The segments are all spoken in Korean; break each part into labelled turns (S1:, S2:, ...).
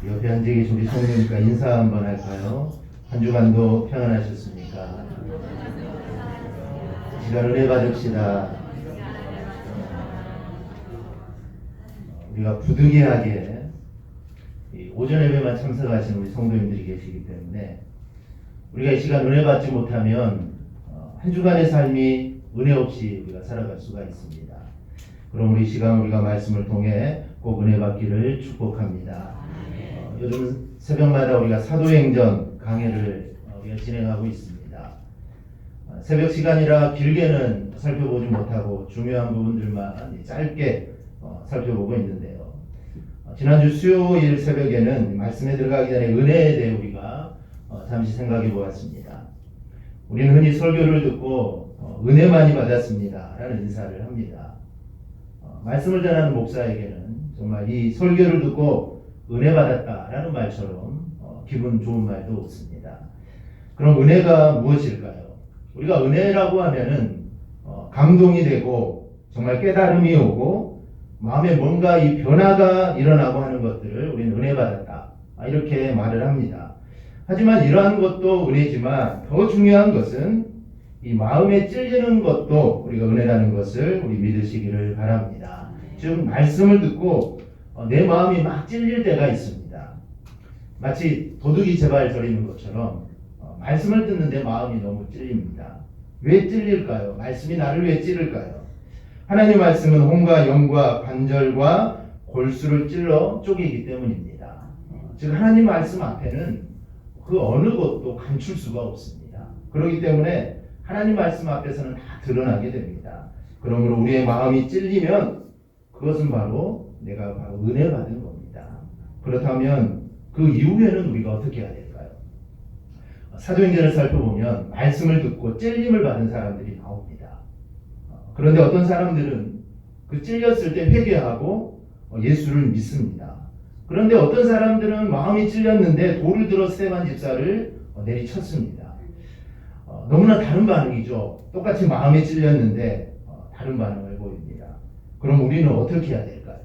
S1: 옆에 앉아 계신 우리 성도님과 인사 한번 할까요? 한 주간도 평안하셨습니까? 시간 은혜 받읍시다. 우리가 부득이하게 오전 예배만 참석하시는 우리 성도님들이 계시기 때문에 우리가 이 시간 은혜 받지 못하면 한 주간의 삶이 은혜 없이 우리가 살아갈 수가 있습니다. 그럼 우리 시간 우리가 말씀을 통해 꼭 은혜 받기를 축복합니다. 요즘 새벽마다 우리가 사도행전 강해를 우리가 진행하고 있습니다. 새벽 시간이라 길게는 살펴보지 못하고 중요한 부분들만 짧게 살펴보고 있는데요. 지난주 수요일 새벽에는 말씀에 들어가기 전에 은혜에 대해 우리가 잠시 생각해 보았습니다. 우리는 흔히 설교를 듣고 은혜 많이 받았습니다 라는 인사를 합니다. 말씀을 전하는 목사에게는 정말 이 설교를 듣고 은혜 받았다라는 말처럼 기분 좋은 말도 없습니다. 그럼 은혜가 무엇일까요? 우리가 은혜라고 하면은 감동이 되고 정말 깨달음이 오고 마음에 뭔가 이 변화가 일어나고 하는 것들을 우리는 은혜 받았다 이렇게 말을 합니다. 하지만 이러한 것도 은혜지만 더 중요한 것은 이 마음에 찔리는 것도 우리가 은혜라는 것을 우리 믿으시기를 바랍니다. 즉 말씀을 듣고 내 마음이 막 찔릴 때가 있습니다. 마치 도둑이 제발 저리는 것처럼 말씀을 듣는데 마음이 너무 찔립니다. 왜 찔릴까요? 말씀이 나를 왜 찌를까요? 하나님 말씀은 혼과 영과 관절과 골수를 찔러 쪼개기 때문입니다. 즉 하나님 말씀 앞에는 그 어느 것도 감출 수가 없습니다. 그렇기 때문에 하나님 말씀 앞에서는 다 드러나게 됩니다. 그러므로 우리의 마음이 찔리면 그것은 바로 내가 바로 은혜 받은 겁니다. 그렇다면 그 이후에는 우리가 어떻게 해야 될까요? 사도행전을 살펴보면 말씀을 듣고 찔림을 받은 사람들이 나옵니다. 그런데 어떤 사람들은 그 찔렸을 때 회개하고 예수를 믿습니다. 그런데 어떤 사람들은 마음이 찔렸는데 돌을 들어 스데반 집사를 내리쳤습니다. 너무나 다른 반응이죠. 똑같이 마음에 찔렸는데 다른 반응을 보입니다. 그럼 우리는 어떻게 해야 될까요?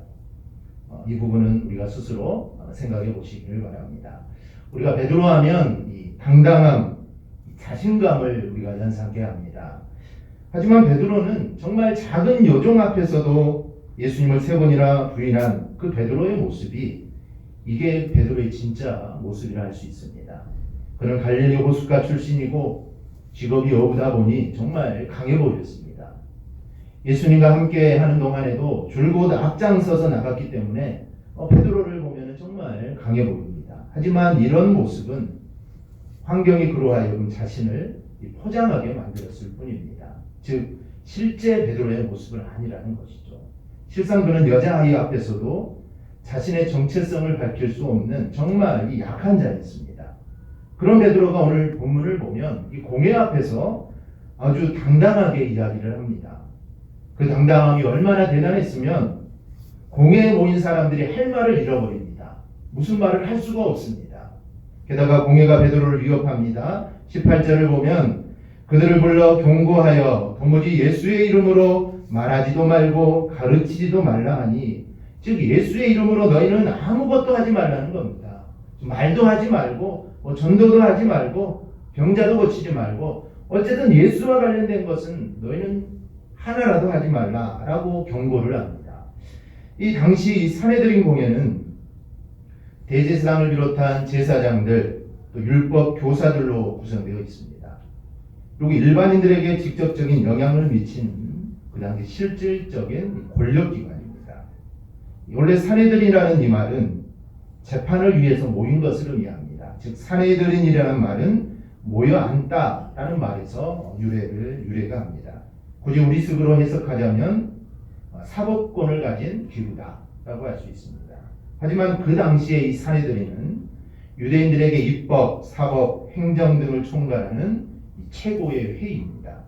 S1: 이 부분은 우리가 스스로 생각해 보시기를 바랍니다. 우리가 베드로 하면 이 당당함, 자신감을 우리가 연상케 합니다. 하지만 베드로는 정말 작은 여종 앞에서도 예수님을 세 번이나 부인한 그 베드로의 모습이 이게 베드로의 진짜 모습이라 할 수 있습니다. 그는 갈릴리 호숫가 출신이고 직업이 어부다 보니 정말 강해 보였습니다. 예수님과 함께 하는 동안에도 줄곧 앞장서서 나갔기 때문에 베드로를 보면 정말 강해 보입니다. 하지만 이런 모습은 환경이 그로 하여금 자신을 포장하게 만들었을 뿐입니다. 즉 실제 베드로의 모습은 아니라는 것이죠. 실상 그는 여자아이 앞에서도 자신의 정체성을 밝힐 수 없는 정말 이 약한 자였습니다. 그런 베드로가 오늘 본문을 보면 이 공회 앞에서 아주 당당하게 이야기를 합니다. 그 당당함이 얼마나 대단했으면 공회에 모인 사람들이 할 말을 잃어버립니다. 무슨 말을 할 수가 없습니다. 게다가 공회가 베드로를 위협합니다. 18절을 보면 그들을 불러 경고하여 도무지 예수의 이름으로 말하지도 말고 가르치지도 말라 하니, 즉 예수의 이름으로 너희는 아무것도 하지 말라는 겁니다. 말도 하지 말고 전도도 하지 말고 병자도 고치지 말고 어쨌든 예수와 관련된 것은 너희는 하나라도 하지 말라라고 경고를 합니다. 이 당시 산헤드린 공회는 대제사장을 비롯한 제사장들, 또 율법 교사들로 구성되어 있습니다. 그리고 일반인들에게 직접적인 영향을 미치는 그 당시 실질적인 권력기관입니다. 원래 산헤드린이라는 이 말은 재판을 위해서 모인 것을 의미합니다. 즉 산헤드린이라는 말은 모여 앉다라는 말에서 유래가 합니다. 굳이 우리식으로 해석하자면 사법권을 가진 기구다라고 할 수 있습니다. 하지만 그 당시에 이 산헤드린은 유대인들에게 입법, 사법, 행정 등을 총괄하는 최고의 회의입니다.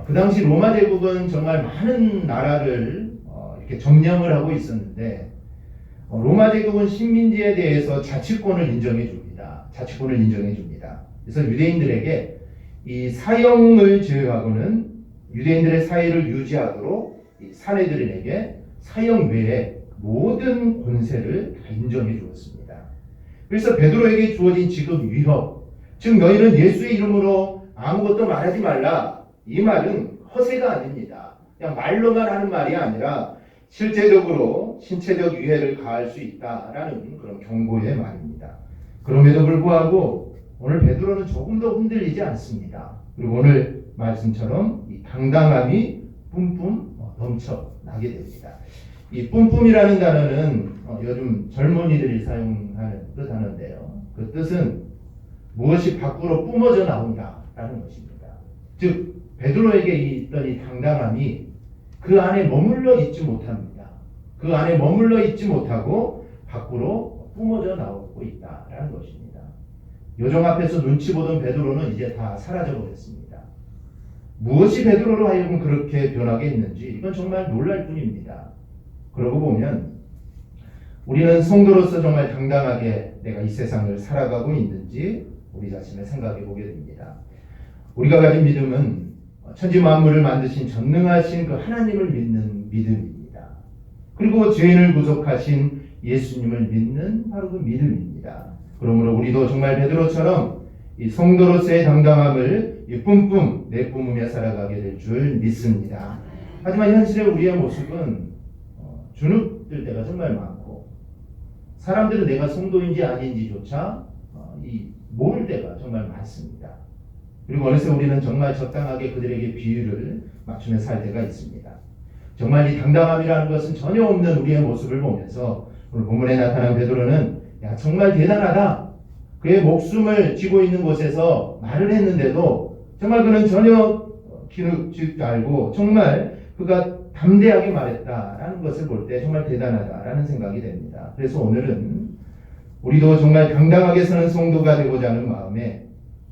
S1: 그 당시 로마 제국은 정말 많은 나라를 이렇게 점령을 하고 있었는데 로마 제국은 식민지에 대해서 자치권을 인정해 줍니다. 그래서 유대인들에게 이 사형을 제외하고는 유대인들의 사회를 유지하도록 이 산헤드린에게 사형 외에 모든 권세를 다 인정해 주었습니다. 그래서 베드로에게 주어진 지금 위협, 즉 너희는 예수의 이름으로 아무것도 말하지 말라. 이 말은 허세가 아닙니다. 그냥 말로만 하는 말이 아니라 실제적으로 신체적 위해를 가할 수 있다라는 그런 경고의 말입니다. 그럼에도 불구하고 오늘 베드로는 조금도 흔들리지 않습니다. 그리고 오늘 말씀처럼 이 당당함이 뿜뿜 넘쳐나게 됩니다. 이 뿜뿜이라는 단어는 요즘 젊은이들이 사용하는 그 단어인데요. 그 뜻은 무엇이 밖으로 뿜어져 나온다라는 것입니다. 즉 베드로에게 있던 이 당당함이 그 안에 머물러 있지 못합니다. 그 안에 머물러 있지 못하고 밖으로 뿜어져 나오고 있다라는 것입니다. 요정 앞에서 눈치 보던 베드로는 이제 다 사라져 버렸습니다. 무엇이 베드로로 하여금 그렇게 변하게 했는지 이건 정말 놀랄 뿐입니다. 그러고 보면 우리는 성도로서 정말 당당하게 내가 이 세상을 살아가고 있는지 우리 자신을 생각해 보게 됩니다. 우리가 가진 믿음은 천지 만물을 만드신 전능하신 그 하나님을 믿는 믿음입니다. 그리고 죄인을 구속하신 예수님을 믿는 바로 그 믿음입니다. 그러므로 우리도 정말 베드로처럼 이 성도로서의 당당함을 뿜뿜 내뿜으며 살아가게 될 줄 믿습니다. 하지만 현실의 우리의 모습은 주눅들 때가 정말 많고 사람들은 내가 성도인지 아닌지조차 모를 때가 정말 많습니다. 그리고 어느새 우리는 정말 적당하게 그들에게 비유를 맞추며 살 때가 있습니다. 정말 이 당당함이라는 것은 전혀 없는 우리의 모습을 보면서 오늘 본문에 나타난 베드로는 야 정말 대단하다. 그의 목숨을 쥐고 있는 곳에서 말을 했는데도 정말 그는 전혀 기죽지 알고 정말 그가 담대하게 말했다라는 것을 볼 때 정말 대단하다라는 생각이 됩니다. 그래서 오늘은 우리도 정말 당당하게 사는 성도가 되고자 하는 마음에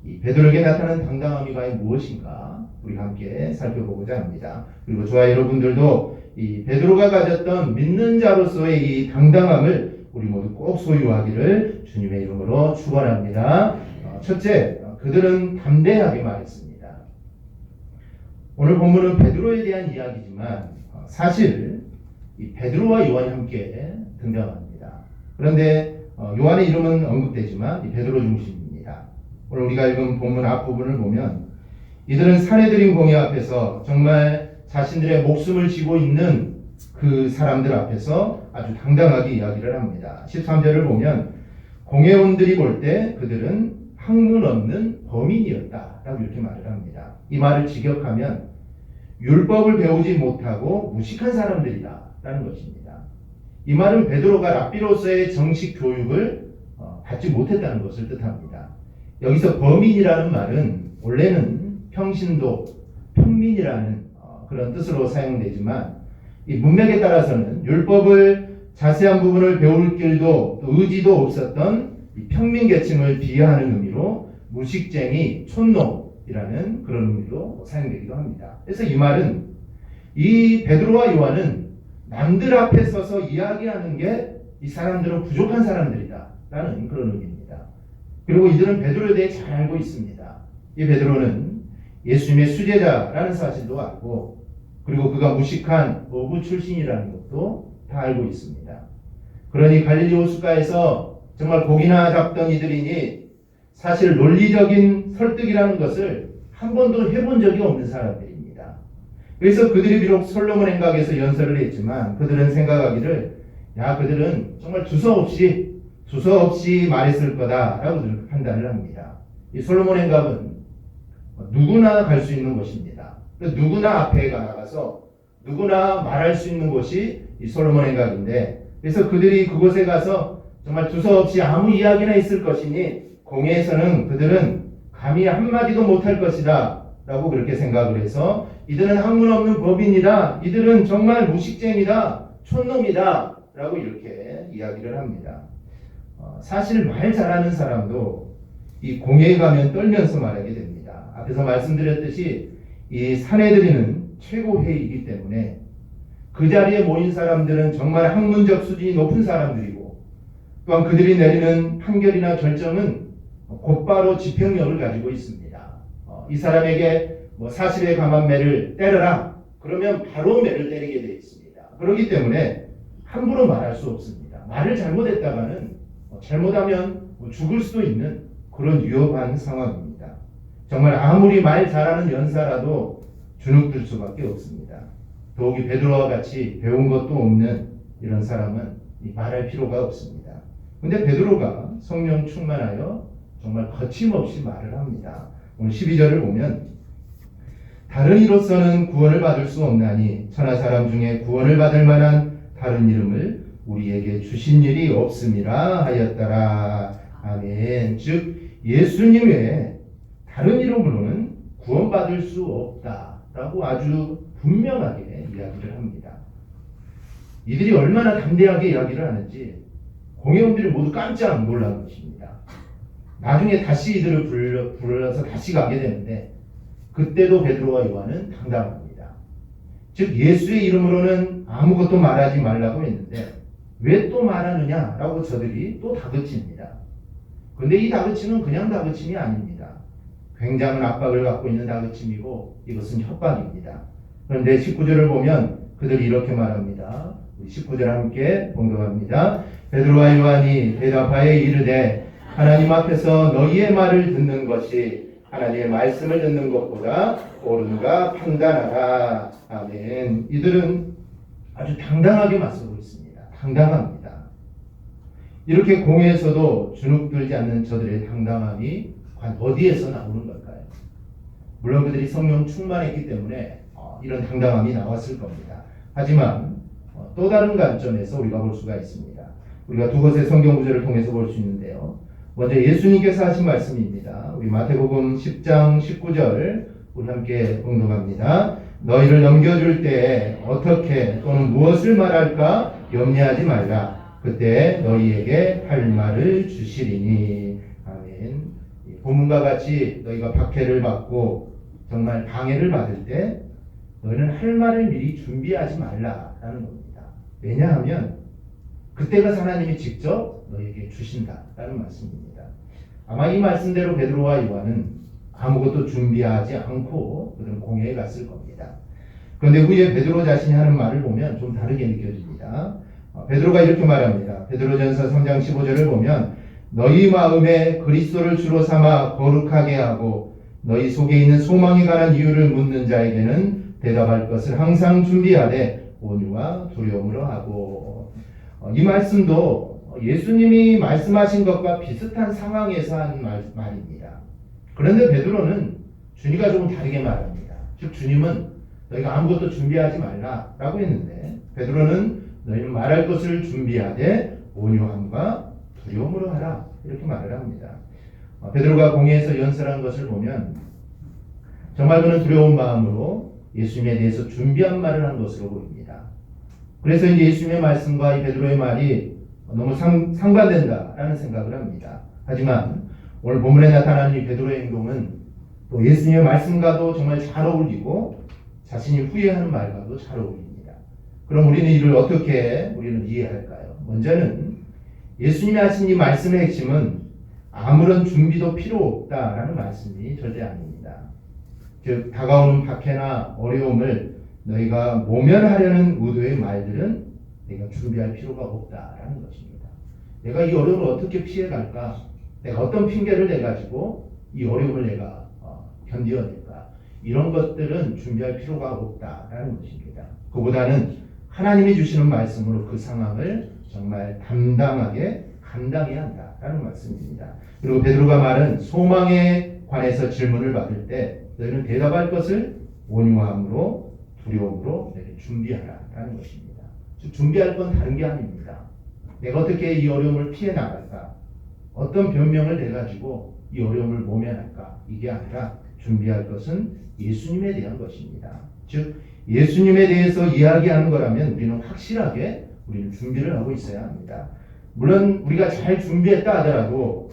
S1: 이 베드로에게 나타난 당당함이 과연 무엇인가 우리 함께 살펴보고자 합니다. 그리고 저와 여러분들도 이 베드로가 가졌던 믿는 자로서의 이 당당함을 우리 모두 꼭 소유하기를 주님의 이름으로 축원합니다. 첫째, 그들은 담대하게 말했습니다. 오늘 본문은 베드로에 대한 이야기지만 사실 이 베드로와 요한이 함께 등장합니다. 그런데 요한의 이름은 언급되지만 이 베드로 중심입니다. 오늘 우리가 읽은 본문 앞부분을 보면 이들은 사내들인 공회 앞에서 정말 자신들의 목숨을 쥐고 있는 그 사람들 앞에서 아주 당당하게 이야기를 합니다. 13절을 보면 공회원들이 볼 때 그들은 학문 없는 범인이었다라고 이렇게 말을 합니다. 이 말을 직역하면 율법을 배우지 못하고 무식한 사람들이다라는 것입니다. 이 말은 베드로가 랍비로서의 정식 교육을 받지 못했다는 것을 뜻합니다. 여기서 범인이라는 말은 원래는 평신도, 평민이라는 그런 뜻으로 사용되지만 이 문맥에 따라서는 율법을 자세한 부분을 배울 길도 또 의지도 없었던 이 평민 계층을 비하하는 의미로 무식쟁이, 촌놈이라는 그런 의미로 사용되기도 합니다. 그래서 이 말은 이 베드로와 요한은 남들 앞에 서서 이야기하는 게 이 사람들은 부족한 사람들이다 라는 그런 의미입니다. 그리고 이들은 베드로에 대해 잘 알고 있습니다. 이 베드로는 예수님의 수제자라는 사실도 알고 그리고 그가 무식한 어부 출신이라는 것도 다 알고 있습니다. 그러니 갈릴리 호숫가에서 정말 고기나 잡던 이들이니 사실 논리적인 설득이라는 것을 한 번도 해본 적이 없는 사람들입니다. 그래서 그들이 비록 솔로몬 행각에서 연설을 했지만 그들은 생각하기를 야 그들은 정말 두서없이 말했을 거다라고 판단을 합니다. 이 솔로몬 행각은 누구나 갈 수 있는 곳입니다. 누구나 앞에 나가서 누구나 말할 수 있는 곳이 이 솔로몬 행각인데 그래서 그들이 그곳에 가서 정말 두서없이 아무 이야기나 있을 것이니 공회에서는 그들은 감히 한마디도 못할 것이다 라고 그렇게 생각을 해서 이들은 학문 없는 법인이다, 이들은 정말 무식쟁이다, 촌놈이다 라고 이렇게 이야기를 합니다. 사실 말 잘하는 사람도 이 공회에 가면 떨면서 말하게 됩니다. 앞에서 말씀드렸듯이 이 사내들이는 최고회의이기 때문에 그 자리에 모인 사람들은 정말 학문적 수준이 높은 사람들이고 또한 그들이 내리는 판결이나 결정은 곧바로 집행력을 가지고 있습니다. 이 사람에게 사실에 감한 매를 때려라 그러면 바로 매를 때리게 되어 있습니다. 그렇기 때문에 함부로 말할 수 없습니다. 말을 잘못했다가는 잘못하면 죽을 수도 있는 그런 위험한 상황입니다. 정말 아무리 말 잘하는 연사라도 주눅들 수밖에 없습니다. 더욱이 베드로와 같이 배운 것도 없는 이런 사람은 말할 필요가 없습니다. 근데 베드로가 성령 충만하여 정말 거침없이 말을 합니다. 오늘 12절을 보면 다른 이로서는 구원을 받을 수 없나니 천하 사람 중에 구원을 받을 만한 다른 이름을 우리에게 주신 일이 없음이라 하였더라. 아멘. 즉 예수님 외에 다른 이름으로는 구원받을 수 없다라고 아주 분명하게 이야기를 합니다. 이들이 얼마나 담대하게 이야기를 하는지 공회원들이 모두 깜짝 놀란 것입니다. 나중에 다시 이들을 불러서 다시 가게 되는데 그때도 베드로와 요한은 당당합니다. 즉 예수의 이름으로는 아무것도 말하지 말라고 했는데 왜 또 말하느냐라고 저들이 또 다그칩니다. 그런데 이 다그침은 그냥 다그침이 아닙니다. 굉장한 압박을 갖고 있는 다그침이고 이것은 협박입니다. 그런데 19절을 보면 그들이 이렇게 말합니다. 19절 함께 봉독합니다. 베드로와 요한이 대답하여 이르되 하나님 앞에서 너희의 말을 듣는 것이 하나님의 말씀을 듣는 것보다 옳은가 판단하라. 아멘. 이들은 아주 당당하게 맞서고 있습니다. 당당합니다. 이렇게 공회에서도 주눅들지 않는 저들의 당당함이 어디에서 나오는 걸까요? 물론 그들이 성령 충만했기 때문에 이런 당당함이 나왔을 겁니다. 하지만 또 다른 관점에서 우리가 볼 수가 있습니다. 우리가 두 곳의 성경 구절을 통해서 볼 수 있는데요. 먼저 예수님께서 하신 말씀입니다. 우리 마태복음 10장 19절 우리 함께 봉독합니다. 너희를 넘겨줄 때 어떻게 또는 무엇을 말할까 염려하지 말라. 그때 너희에게 할 말을 주시리니. 아멘. 본문과 같이 너희가 박해를 받고 정말 방해를 받을 때 너희는 할 말을 미리 준비하지 말라라는 겁니다. 왜냐하면 그때가 하나님이 직접 너희에게 주신다라는 말씀입니다. 아마 이 말씀대로 베드로와 요한은 아무것도 준비하지 않고 그들은 공회에 갔을 겁니다. 그런데 후에 베드로 자신이 하는 말을 보면 좀 다르게 느껴집니다. 베드로가 이렇게 말합니다. 베드로전서 3장 15절을 보면 너희 마음에 그리스도를 주로 삼아 거룩하게 하고 너희 속에 있는 소망에 관한 이유를 묻는 자에게는 대답할 것을 항상 준비하되 온유와 두려움으로 하고. 이 말씀도 예수님이 말씀하신 것과 비슷한 상황에서 한 말입니다. 그런데 베드로는 주님과 조금 다르게 말합니다. 즉 주님은 너희가 아무것도 준비하지 말라라고 했는데 베드로는 너희는 말할 것을 준비하되 온유함과 두려움으로 하라 이렇게 말을 합니다. 베드로가 공회에서 연설한 것을 보면 정말 그는 두려운 마음으로 예수님에 대해서 준비한 말을 한 것으로 보입니다. 그래서 이제 예수님의 말씀과 이 베드로의 말이 너무 상반된다라는 생각을 합니다. 하지만 오늘 본문에 나타나는 이 베드로의 행동은 또 예수님의 말씀과도 정말 잘 어울리고 자신이 후회하는 말과도 잘 어울립니다. 그럼 우리는 이를 어떻게 이해할까요? 먼저는 예수님이 하신 이 말씀의 핵심은 아무런 준비도 필요 없다라는 말씀이 절대 아닙니다. 즉 다가오는 박해나 어려움을 너희가 모면하려는 의도의 말들은 내가 준비할 필요가 없다라는 것입니다. 내가 이 어려움을 어떻게 피해갈까? 내가 어떤 핑계를 내가지고 이 어려움을 내가 견뎌낼까? 이런 것들은 준비할 필요가 없다라는 것입니다. 그보다는 하나님이 주시는 말씀으로 그 상황을 정말 담당하게 감당해야 한다라는 말씀입니다. 그리고 베드로가 말은 소망에 관해서 질문을 받을 때 너희는 대답할 것을 온유함으로 두려움으로 너희는 준비하라라는 것입니다. 즉 준비할 건 다른 게 아닙니다. 내가 어떻게 이 어려움을 피해 나갈까? 어떤 변명을 내가지고 이 어려움을 모면할까? 이게 아니라 준비할 것은 예수님에 대한 것입니다. 즉 예수님에 대해서 이야기하는 거라면 우리는 확실하게 우리는 준비를 하고 있어야 합니다. 물론 우리가 잘 준비했다 하더라도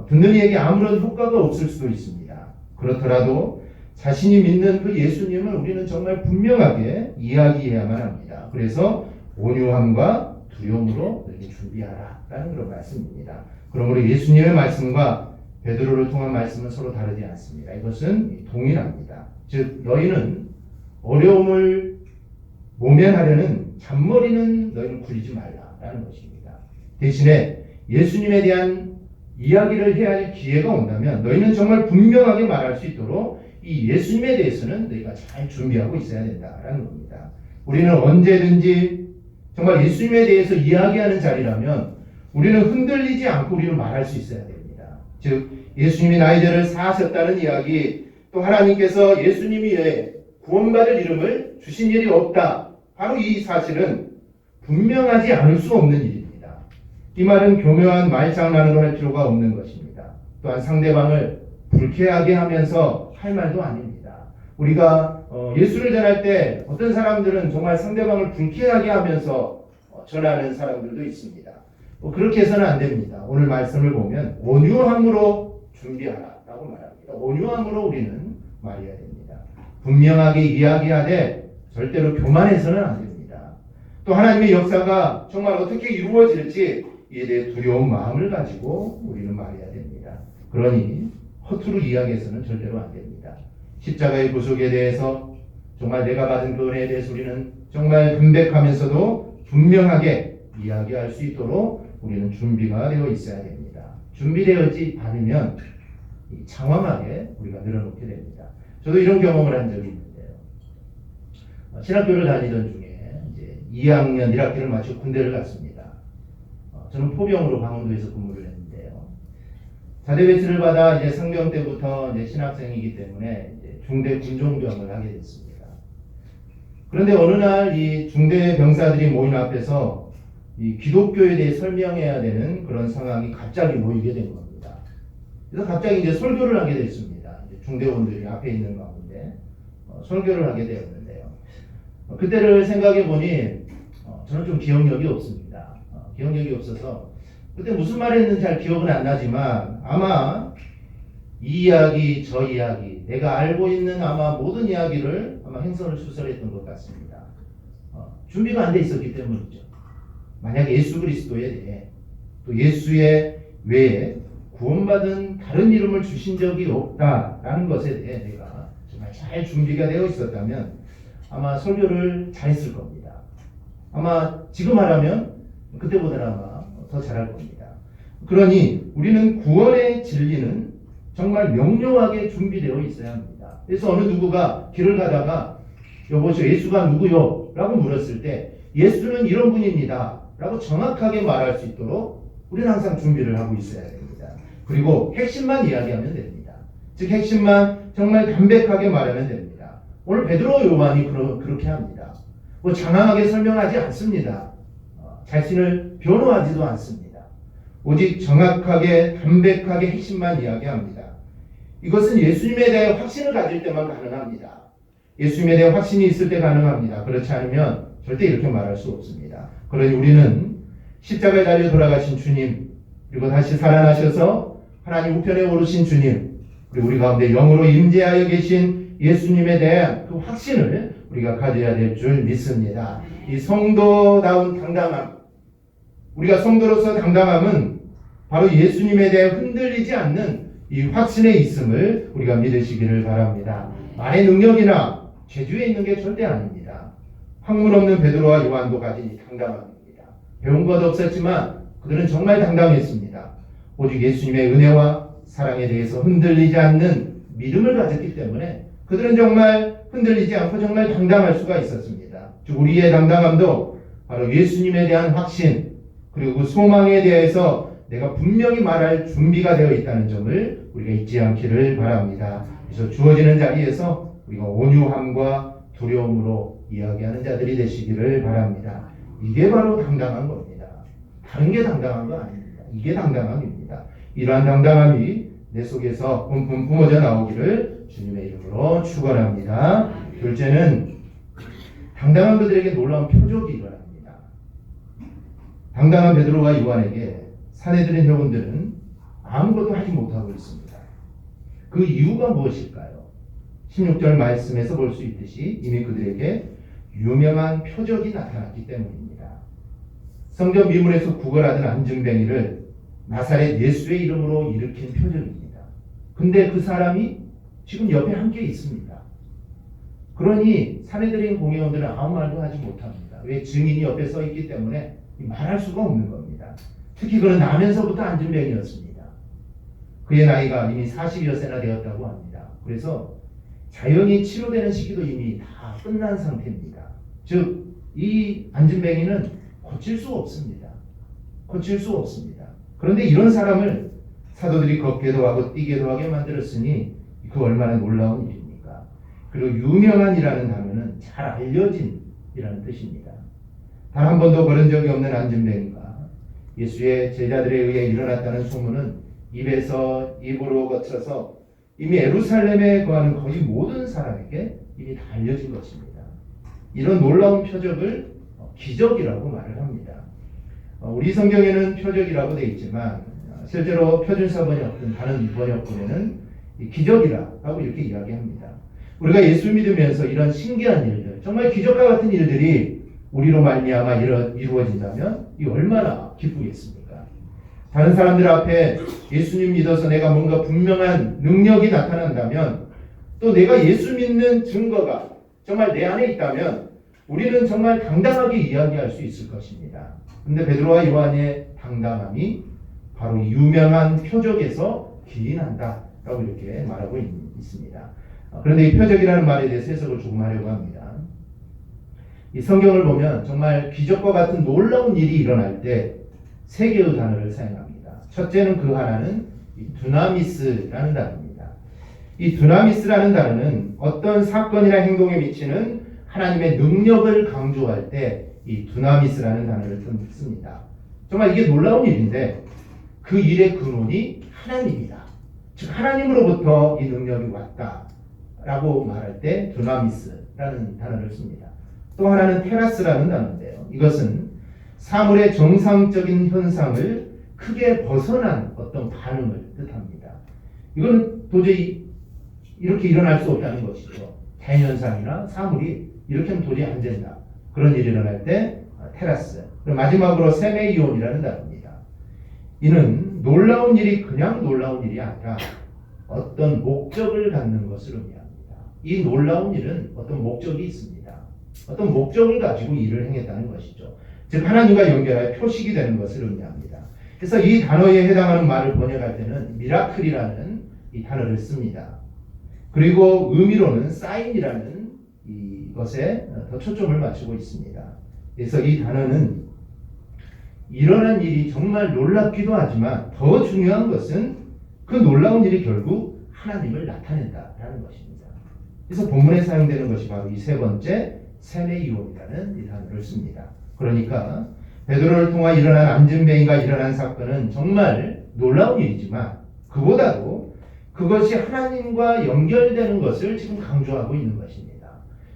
S1: 듣는 이에게 아무런 효과가 없을 수도 있습니다. 그렇더라도 자신이 믿는 그 예수님을 우리는 정말 분명하게 이야기해야만 합니다. 그래서 온유함과 두려움으로 너희는 준비하라라는 그런 말씀입니다. 그러므로 예수님의 말씀과 베드로를 통한 말씀은 서로 다르지 않습니다. 이것은 동일합니다. 즉 너희는 어려움을 모면하려는 잔머리는 너희는 굴리지 말라라는 것입니다. 대신에 예수님에 대한 이야기를 해야 할 기회가 온다면 너희는 정말 분명하게 말할 수 있도록 이 예수님에 대해서는 너희가 잘 준비하고 있어야 된다라는 겁니다. 우리는 언제든지 정말 예수님에 대해서 이야기하는 자리라면 우리는 흔들리지 않고 우리는 말할 수 있어야 됩니다. 즉 예수님이 나의 죄를 사하셨다는 이야기, 또 하나님께서 예수님 위에 구원받을 이름을 주신 일이 없다. 바로 이 사실은 분명하지 않을 수 없는 일입니다. 이 말은 교묘한 말장난으로 할 필요가 없는 것입니다. 또한 상대방을 불쾌하게 하면서 할 말도 아닙니다. 우리가 예수를 전할 때 어떤 사람들은 정말 상대방을 불쾌하게 하면서 전하는 사람들도 있습니다. 그렇게 해서는 안 됩니다. 오늘 말씀을 보면 온유함으로 준비하라라고 말합니다. 온유함으로 우리는 말해야 됩니다. 분명하게 이야기하되 절대로 교만해서는 안 됩니다. 또 하나님의 역사가 정말 어떻게 이루어질지 이에 대해 두려운 마음을 가지고 우리는 말해야 됩니다. 그러니 허투루 이야기해서는 절대로 안 됩니다. 십자가의 구속에 대해서 정말 내가 받은 그 은혜에 대해서 우리는 정말 담백하면서도 분명하게 이야기할 수 있도록 우리는 준비가 되어 있어야 됩니다. 준비되어지 않으면 장황하게 우리가 늘어놓게 됩니다. 저도 이런 경험을 한 적이 있는데요. 신학교를 다니던 중에 이제 2학년 1학기를 마치고 군대를 갔습니다. 저는 포병으로 강원도에서 근무를 했는데요. 자대 배치를 받아 이제 상병 때부터 이제 신학생이기 때문에 이제 중대 군종병을 하게 됐습니다. 그런데 어느 날 이 중대 병사들이 모인 앞에서 이 기독교에 대해 설명해야 되는 그런 상황이 갑자기 모이게 된 겁니다. 그래서 갑자기 이제 설교를 하게 됐습니다. 이제 중대원들이 앞에 있는 가운데 설교를 하게 되었는데요. 그때를 생각해 보니 저는 좀 기억력이 없습니다. 기억력이 없어서 그때 무슨 말 했는지 잘 기억은 안 나지만 아마 이 이야기 저 이야기 내가 알고 있는 아마 모든 이야기를 아마 행선을수설했던 것 같습니다. 준비가 안 돼 있었기 때문이죠. 만약 예수 그리스도에 대해 또 예수의 외에 구원받은 다른 이름을 주신 적이 없다라는 것에 대해 내가 정말 잘 준비가 되어 있었다면 아마 설교를 잘했을 겁니다. 아마 지금 하라면 그때보다는 아마 더 잘할 겁니다. 그러니 우리는 구원의 진리는 정말 명료하게 준비되어 있어야 합니다. 그래서 어느 누구가 길을 가다가 여보시오 예수가 누구요? 라고 물었을 때 예수는 이런 분입니다. 라고 정확하게 말할 수 있도록 우리는 항상 준비를 하고 있어야 됩니다. 그리고 핵심만 이야기하면 됩니다. 즉 핵심만 정말 담백하게 말하면 됩니다. 오늘 베드로 요한이 그렇게 합니다. 뭐 장황하게 설명하지 않습니다. 자신을 변호하지도 않습니다. 오직 정확하게 담백하게 핵심만 이야기합니다. 이것은 예수님에 대해 확신을 가질 때만 가능합니다. 예수님에 대해 확신이 있을 때 가능합니다. 그렇지 않으면 절대 이렇게 말할 수 없습니다. 그러니 우리는 십자가에 달려 돌아가신 주님, 그리고 다시 살아나셔서 하나님 우편에 오르신 주님, 그리고 우리 가운데 영으로 임재하여 계신 예수님에 대한 그 확신을 우리가 가져야 될 줄 믿습니다. 이 성도다운 당당함, 우리가 성도로서 당당함은 바로 예수님에 대해 흔들리지 않는 이 확신에 있음을 우리가 믿으시기를 바랍니다. 말의 능력이나 재주에 있는 게 절대 아닙니다. 학문 없는 베드로와 요한도 가진 이 당당함입니다. 배운 것 없었지만 그들은 정말 당당했습니다. 오직 예수님의 은혜와 사랑에 대해서 흔들리지 않는 믿음을 가졌기 때문에 그들은 정말 흔들리지 않고 정말 당당할 수가 있었습니다. 즉 우리의 당당함도 바로 예수님에 대한 확신 그리고 그 소망에 대해서 내가 분명히 말할 준비가 되어 있다는 점을 우리가 잊지 않기를 바랍니다. 그래서 주어지는 자리에서 우리가 온유함과 두려움으로 이야기하는 자들이 되시기를 바랍니다. 이게 바로 당당한 겁니다. 다른 게 당당한 거 아닙니다. 이게 당당함입니다. 이러한 당당함이 내 속에서 뿜뿜 뿜어져 나오기를 주님의 이름으로 축원합니다. 둘째는 당당한 그들에게 놀라운 표적이 일어납니다. 당당한 베드로와 요한에게 사내들인 회원들은 아무것도 하지 못하고 있습니다. 그 이유가 무엇일까요? 16절 말씀에서 볼 수 있듯이 이미 그들에게 유명한 표적이 나타났기 때문입니다. 성전 미문에서 구걸하던 안증뱅이를 나사렛 예수의 이름으로 일으킨 표적입니다. 근데 그 사람이 지금 옆에 함께 있습니다. 그러니 사내들인 공회원들은 아무 말도 하지 못합니다. 왜? 증인이 옆에 서 있기 때문에 말할 수가 없는 겁니다. 특히 그는 나면서부터 안진뱅이였습니다. 그의 나이가 이미 40여 세나 되었다고 합니다. 그래서 자연히 치료되는 시기도 이미 다 끝난 상태입니다. 즉 이 안진뱅이는 고칠 수 없습니다. 고칠 수 없습니다. 그런데 이런 사람을 사도들이 걷게도 하고 뛰게도 하게 만들었으니 그 얼마나 놀라운 일입니까? 그리고 유명한이라는 단어는 잘 알려진이라는 뜻입니다. 단 한 번도 걸은 적이 없는 안진뱅이가 예수의 제자들에 의해 일어났다는 소문은 입에서 입으로 거쳐서 이미 예루살렘에 거하는 거의 모든 사람에게 이미 다 알려진 것입니다. 이런 놀라운 표적을 기적이라고 말을 합니다. 우리 성경에는 표적이라고 되어 있지만 실제로 표준사 번역 등 다른 번역본에는 기적이라고 이렇게 이야기합니다. 우리가 예수 믿으면서 이런 신기한 일들, 정말 기적과 같은 일들이 우리로 말미암아 이루어진다면 이 얼마나 기쁘겠습니까? 다른 사람들 앞에 예수님 믿어서 내가 뭔가 분명한 능력이 나타난다면 또 내가 예수 믿는 증거가 정말 내 안에 있다면 우리는 정말 당당하게 이야기할 수 있을 것입니다. 그런데 베드로와 요한의 당당함이 바로 유명한 표적에서 기인한다라고 이렇게 말하고 있습니다. 그런데 이 표적이라는 말에 대해서 해석을 조금 하려고 합니다. 이 성경을 보면 정말 기적과 같은 놀라운 일이 일어날 때 세 개의 단어를 사용합니다. 첫째는 그 하나는 두나미스라는 단어입니다. 이 두나미스라는 단어는 어떤 사건이나 행동에 미치는 하나님의 능력을 강조할 때 이 두나미스라는 단어를 씁니다. 정말 이게 놀라운 일인데 그 일의 근원이 하나님이다. 즉 하나님으로부터 이 능력이 왔다라고 말할 때 두나미스라는 단어를 씁니다. 또 하나는 테라스라는 단어인데요. 이것은 사물의 정상적인 현상을 크게 벗어난 어떤 반응을 뜻합니다. 이건 도저히 이렇게 일어날 수 없다는 것이죠. 자연현상이나 사물이 이렇게 하면 도저히 안 된다. 그런 일이 일어날 때 테라스. 그리고 마지막으로 세메이온이라는 단어입니다. 이는 놀라운 일이 그냥 놀라운 일이 아니라 어떤 목적을 갖는 것을 의미합니다. 이 놀라운 일은 어떤 목적이 있습니다. 어떤 목적을 가지고 일을 행했다는 것이죠. 즉 하나님과 연결할 표식이 되는 것을 의미합니다. 그래서 이 단어에 해당하는 말을 번역할 때는 미라클이라는 이 단어를 씁니다. 그리고 의미로는 사인이라는 이것에 더 초점을 맞추고 있습니다. 그래서 이 단어는 일어난 일이 정말 놀랍기도 하지만 더 중요한 것은 그 놀라운 일이 결국 하나님을 나타낸다라는 것입니다. 그래서 본문에 사용되는 것이 바로 이 세 번째 세메이온이라는 이 단어를 씁니다. 그러니까 베드로를 통해 일어난 안진뱅이가 일어난 사건은 정말 놀라운 일이지만 그보다도 그것이 하나님과 연결되는 것을 지금 강조하고 있는 것입니다.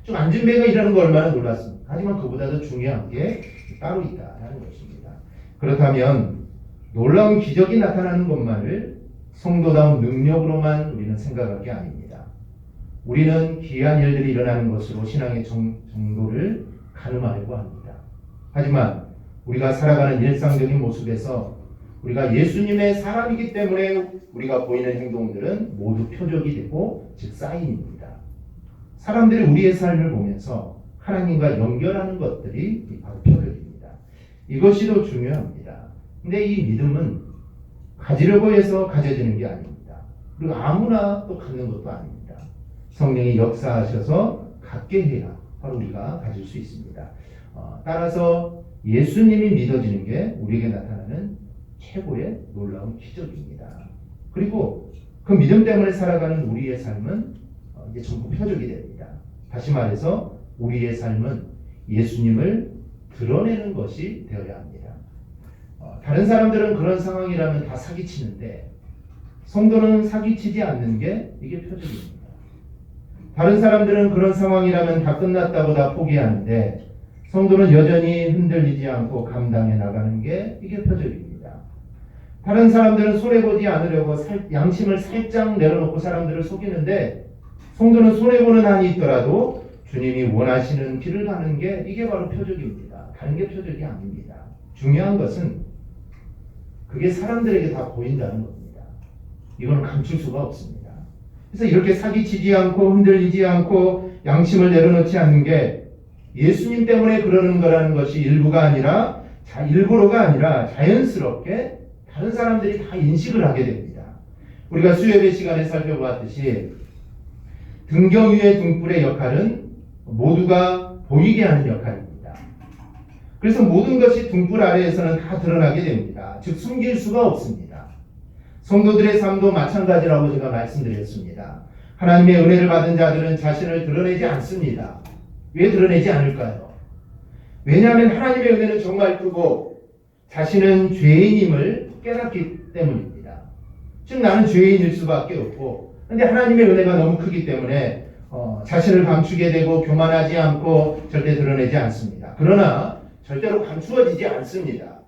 S1: 좀 안진뱅이가 일어나는 거 얼마나 놀랐습니까? 하지만 그보다도 중요한 게 따로 있다는 것입니다. 그렇다면 놀라운 기적이 나타나는 것만을 성도다운 능력으로만 우리는 생각할 게 아닙니다. 우리는 귀한 일들이 일어나는 것으로 신앙의 정도를 가늠하려고 합니다. 하지만 우리가 살아가는 일상적인 모습에서 우리가 예수님의 사람이기 때문에 우리가 보이는 행동들은 모두 표적이 되고 즉 사인입니다. 사람들이 우리의 삶을 보면서 하나님과 연결하는 것들이 바로 표적입니다. 이것이 더 중요합니다. 근데 이 믿음은 가지려고 해서 가져지는 게 아닙니다. 그리고 아무나 또 갖는 것도 아닙니다. 성령이 역사하셔서 갖게 해야 바로 우리가 가질 수 있습니다. 따라서 예수님이 믿어지는 게 우리에게 나타나는 최고의 놀라운 기적입니다. 그리고 그 믿음 때문에 살아가는 우리의 삶은 이제 전부 표적이 됩니다. 다시 말해서 우리의 삶은 예수님을 드러내는 것이 되어야 합니다. 다른 사람들은 그런 상황이라면 다 사기치는데 성도는 사기치지 않는 게 이게 표적입니다. 다른 사람들은 그런 상황이라면 다 끝났다고 다 포기하는데 성도는 여전히 흔들리지 않고 감당해 나가는 게 이게 표적입니다. 다른 사람들은 손해보지 않으려고 양심을 살짝 내려놓고 사람들을 속이는데 성도는 손해보는 한이 있더라도 주님이 원하시는 길을 가는 게 이게 바로 표적입니다. 다른 게 표적이 아닙니다. 중요한 것은 그게 사람들에게 다 보인다는 겁니다. 이건 감출 수가 없습니다. 그래서 이렇게 사기치지 않고 흔들리지 않고 양심을 내려놓지 않는 게 예수님 때문에 그러는 거라는 것이 일부가 아니라 일부러가 아니라 자연스럽게 다른 사람들이 다 인식을 하게 됩니다. 우리가 수요예배 시간에 살펴보았듯이 등경 위의 등불의 역할은 모두가 보이게 하는 역할입니다. 그래서 모든 것이 등불 아래에서는 다 드러나게 됩니다. 즉 숨길 수가 없습니다. 성도들의 삶도 마찬가지라고 제가 말씀드렸습니다. 하나님의 은혜를 받은 자들은 자신을 드러내지 않습니다. 왜 드러내지 않을까요? 왜냐하면 하나님의 은혜는 정말 크고 자신은 죄인임을 깨닫기 때문입니다. 즉 나는 죄인일 수밖에 없고, 근데 하나님의 은혜가 너무 크기 때문에 자신을 감추게 되고 교만하지 않고 절대 드러내지 않습니다. 그러나 절대로 감추어지지 않습니다.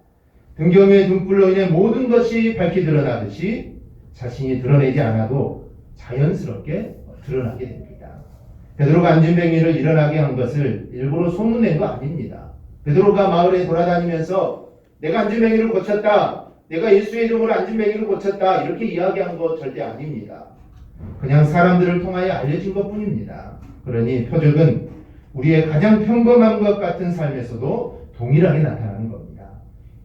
S1: 등경의 등불로 인해 모든 것이 밝히 드러나듯이 자신이 드러내지 않아도 자연스럽게 드러나게 됩니다. 베드로가 안진뱅이를 일어나게 한 것을 일부러 소문낸 거 아닙니다. 베드로가 마을에 돌아다니면서 내가 안진뱅이를 고쳤다, 내가 예수의 이름으로 안진뱅이를 고쳤다 이렇게 이야기한 거 절대 아닙니다. 그냥 사람들을 통하여 알려진 것뿐입니다. 그러니 표적은 우리의 가장 평범한 것 같은 삶에서도 동일하게 나타나는 겁니다.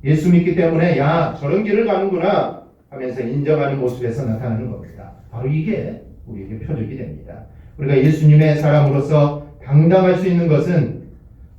S1: 예수 믿기 때문에 야 저런 길을 가는구나 하면서 인정하는 모습에서 나타나는 겁니다. 바로 이게 우리에게 표적이 됩니다. 우리가 예수님의 사람으로서 당당할 수 있는 것은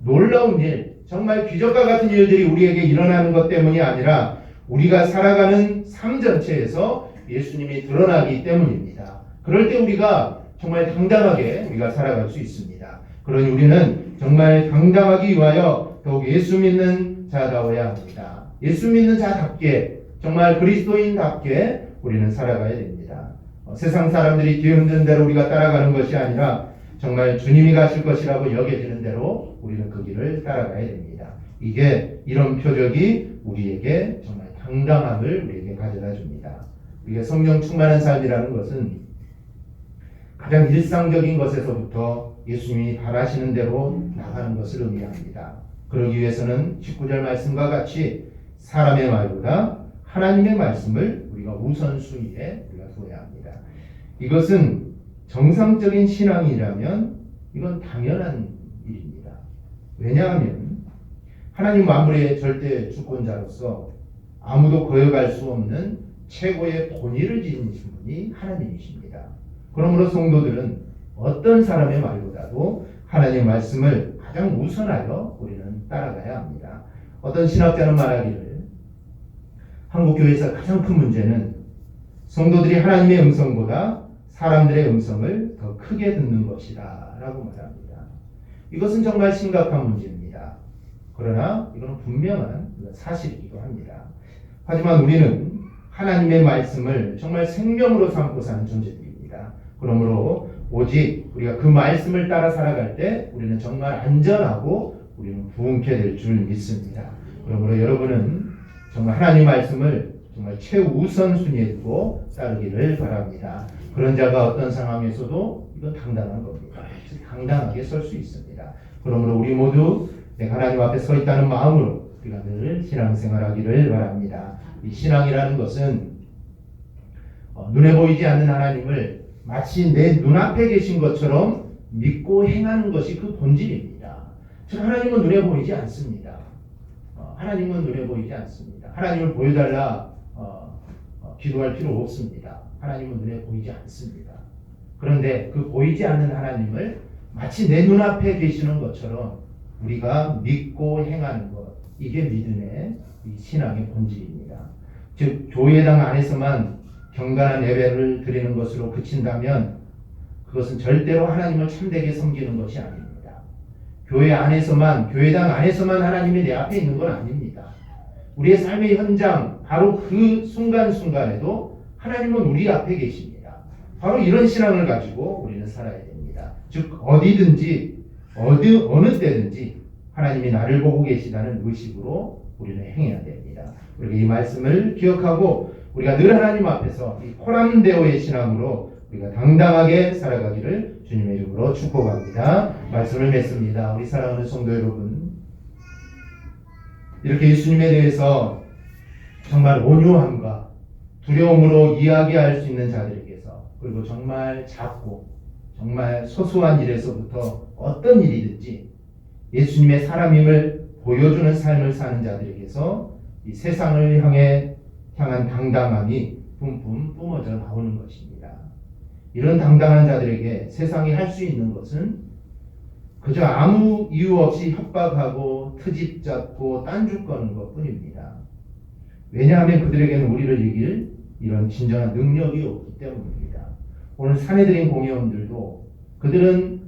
S1: 놀라운 일, 정말 기적과 같은 일들이 우리에게 일어나는 것 때문이 아니라 우리가 살아가는 삶 전체에서 예수님이 드러나기 때문입니다. 그럴 때 우리가 정말 당당하게 우리가 살아갈 수 있습니다. 그러니 우리는 정말 당당하기 위하여 더욱 예수 믿는 자다워야 합니다. 예수 믿는 자답게 정말 그리스도인답게 우리는 살아가야 됩니다. 세상 사람들이 뒤흔든 대로 우리가 따라가는 것이 아니라 정말 주님이 가실 것이라고 여겨지는 대로 우리는 그 길을 따라가야 됩니다. 이런 표적이 우리에게 정말 당당함을 우리에게 가져다 줍니다. 우리가 성령 충만한 삶이라는 것은 가장 일상적인 것에서부터 예수님이 바라시는 대로 나가는 것을 의미합니다. 그러기 위해서는 19절 말씀과 같이 사람의 말보다 하나님의 말씀을 우리가 우선순위에 우리가 둬야 합니다. 이것은 정상적인 신앙이라면 이건 당연한 일입니다. 왜냐하면 하나님 만물의 절대 주권자로서 아무도 거역할 수 없는 최고의 본의를 지니신 분이 하나님이십니다. 그러므로 성도들은 어떤 사람의 말보다도 하나님의 말씀을 가장 우선하여 우리는 따라가야 합니다. 어떤 신학자는 말하기를 한국 교회에서 가장 큰 문제는 성도들이 하나님의 음성보다 사람들의 음성을 더 크게 듣는 것이다 라고 말합니다. 이것은 정말 심각한 문제입니다. 그러나 이건 분명한 사실이기도 합니다. 하지만 우리는 하나님의 말씀을 정말 생명으로 삼고 사는 존재들입니다. 그러므로 오직 우리가 그 말씀을 따라 살아갈 때 우리는 정말 안전하고 우리는 부흥케 될 줄 믿습니다. 그러므로 여러분은 정말 하나님 말씀을 정말 최우선 순위에 두고 따르기를 바랍니다. 그런 자가 어떤 상황에서도 이건 당당한 겁니다. 당당하게 설 수 있습니다. 그러므로 우리 모두 내가 하나님 앞에 서 있다는 마음으로 우리가 늘 신앙생활하기를 바랍니다. 이 신앙이라는 것은 눈에 보이지 않는 하나님을 마치 내 눈앞에 계신 것처럼 믿고 행하는 것이 그 본질입니다. 즉 하나님은 눈에 보이지 않습니다. 하나님은 눈에 보이지 않습니다. 하나님을 보여달라 기도할 필요 없습니다. 하나님은 눈에 보이지 않습니다. 그런데 그 보이지 않는 하나님을 마치 내 눈앞에 계시는 것처럼 우리가 믿고 행하는 것, 이게 믿음의 이 신앙의 본질입니다. 즉 교회당 안에서만 경건한 예배를 드리는 것으로 그친다면 그것은 절대로 하나님을 참되게 섬기는 것이 아닙니다. 교회 안에서만, 교회당 안에서만 하나님이 내 앞에 있는 건 아닙니다. 우리의 삶의 현장, 바로 그 순간순간에도 하나님은 우리 앞에 계십니다. 바로 이런 신앙을 가지고 우리는 살아야 됩니다. 즉 어디든지 어느 때든지 하나님이 나를 보고 계시다는 의식으로 우리는 행해야 됩니다. 우리가 이 말씀을 기억하고 우리가 늘 하나님 앞에서 이 코람데오의 신앙으로 우리가 당당하게 살아가기를 주님의 이름으로 축복합니다. 말씀을 맺습니다. 우리 사랑하는 성도 여러분, 이렇게 예수님에 대해서 정말 온유함과 두려움으로 이야기할 수 있는 자들에게서, 그리고 정말 작고 정말 소소한 일에서부터 어떤 일이든지 예수님의 사람임을 보여주는 삶을 사는 자들에게서 이 세상을 향한 당당함이 뿜뿜 뿜어져 나오는 것입니다. 이런 당당한 자들에게 세상이 할 수 있는 것은 그저 아무 이유 없이 협박하고 트집 잡고 딴죽 거는 것뿐입니다. 왜냐하면 그들에게는 우리를 이길 이런 진정한 능력이 없기 때문입니다. 오늘 산해드린 공회원들도 그들은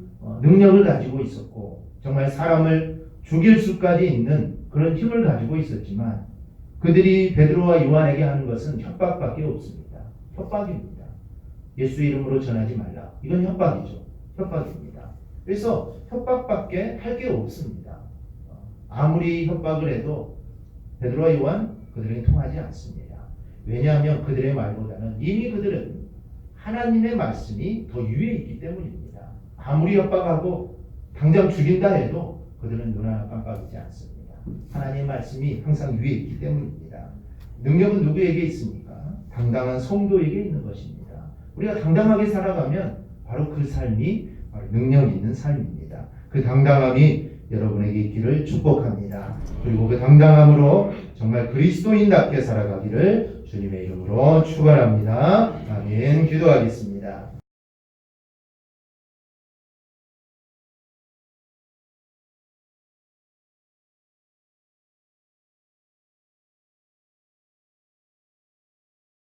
S1: 능력을 가지고 있었고 정말 사람을 죽일 수까지 있는 그런 힘을 가지고 있었지만 그들이 베드로와 요한에게 하는 것은 협박밖에 없습니다. 협박입니다. 예수 이름으로 전하지 말라. 이건 협박이죠. 협박입니다. 그래서 협박밖에 할 게 없습니다. 아무리 협박을 해도 베드로와 요한 그들에게 통하지 않습니다. 왜냐하면 그들의 말보다는 이미 그들은 하나님의 말씀이 더 위에 있기 때문입니다. 아무리 협박하고 당장 죽인다 해도 그들은 눈 하나 깜빡이지 않습니다. 하나님의 말씀이 항상 위에 있기 때문입니다. 능력은 누구에게 있습니까? 당당한 성도에게 있는 것입니다. 우리가 당당하게 살아가면 바로 그 삶이 바로 능력 있는 삶입니다. 그 당당함이 여러분에게 있기를 축복합니다. 그리고 그 당당함으로 정말 그리스도인답게 살아가기를 주님의 이름으로 축원합니다. 아멘. 기도하겠습니다.